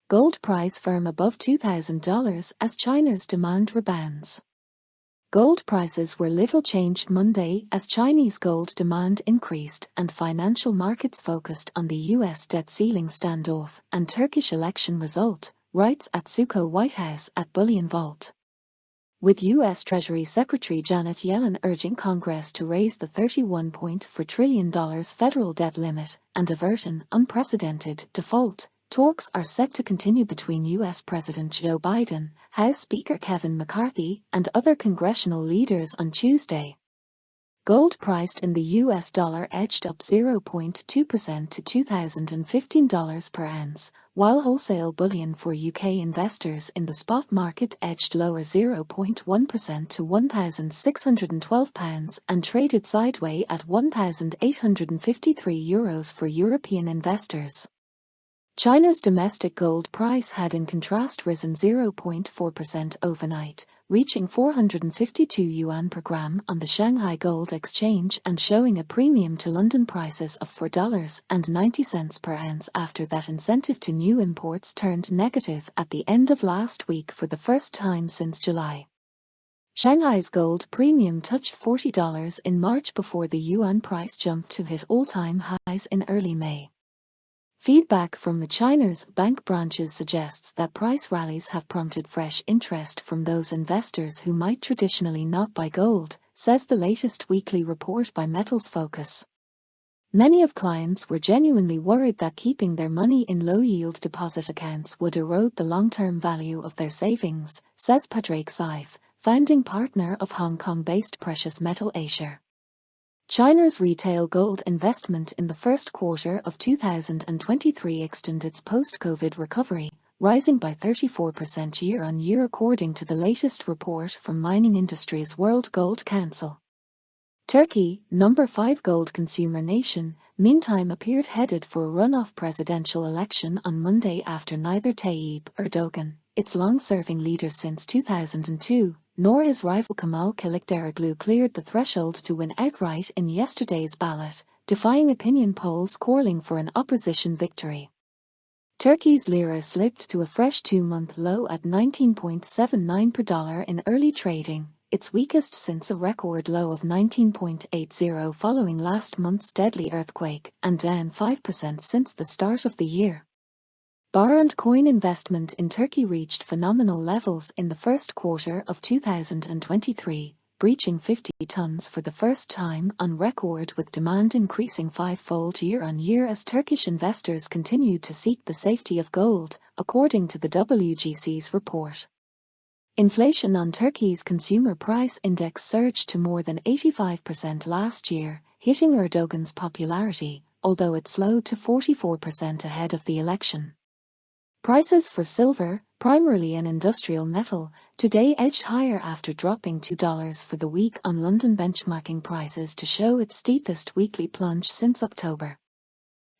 Gold price firm above $2,000 as China's demand rebounds. Gold prices were little changed Monday as Chinese gold demand increased and financial markets focused on the U.S. debt ceiling standoff and Turkish election result, writes Atsuko Whitehouse at BullionVault. With U.S. Treasury Secretary Janet Yellen urging Congress to raise the $31.4 trillion federal debt limit and avert an unprecedented default, talks are set to continue between U.S. President Joe Biden, House Speaker Kevin McCarthy, and other congressional leaders on Tuesday. Gold priced in the U.S. dollar edged up 0.2% to $2,015 per ounce, while wholesale bullion for UK investors in the spot market edged lower 0.1% to £1,612 and traded sideway at €1,853 for European investors. China's domestic gold price had in contrast risen 0.4% overnight, reaching 452 yuan per gram on the Shanghai Gold Exchange and showing a premium to London prices of $4.90 per ounce after that incentive to new imports turned negative at the end of last week for the first time since July. Shanghai's gold premium touched $40 in March before the yuan price jumped to hit all-time highs in early May. Feedback from China's bank branches suggests that price rallies have prompted fresh interest from those investors who might traditionally not buy gold, says the latest weekly report by Metals Focus. Many of clients were genuinely worried that keeping their money in low-yield deposit accounts would erode the long-term value of their savings, says Padraig Saif, founding partner of Hong Kong-based Precious Metal Asia. China's retail gold investment in the first quarter of 2023 extended its post-COVID recovery, rising by 34% year-on-year according to the latest report from Mining Industry's World Gold Council. Turkey, number 5 gold consumer nation, meantime appeared headed for a runoff presidential election on Monday after neither Tayyip Erdogan, its long-serving leader since 2002, nor his rival Kemal Kılıçdaroğlu cleared the threshold to win outright in yesterday's ballot, defying opinion polls calling for an opposition victory. Turkey's lira slipped to a fresh 2-month low at 19.79 per dollar in early trading, its weakest since a record low of 19.80 following last month's deadly earthquake, and down 5% since the start of the year. Bar and coin investment in Turkey reached phenomenal levels in the first quarter of 2023, breaching 50 tons for the first time on record, with demand increasing 5-fold year-on-year as Turkish investors continued to seek the safety of gold, according to the WGC's report. Inflation on Turkey's consumer price index surged to more than 85% last year, hitting Erdogan's popularity, although it slowed to 44% ahead of the election. Prices for silver, primarily an industrial metal, today edged higher after dropping $2 for the week on London benchmarking prices to show its steepest weekly plunge since October.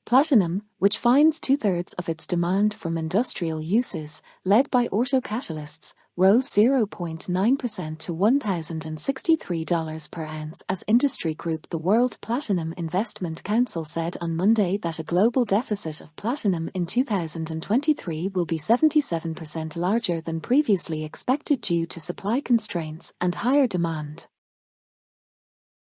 Platinum, which finds 2/3 of its demand from industrial uses, led by auto catalysts, rose 0.9% to $1,063 per ounce as industry group the World Platinum Investment Council said on Monday that a global deficit of platinum in 2023 will be 77% larger than previously expected due to supply constraints and higher demand.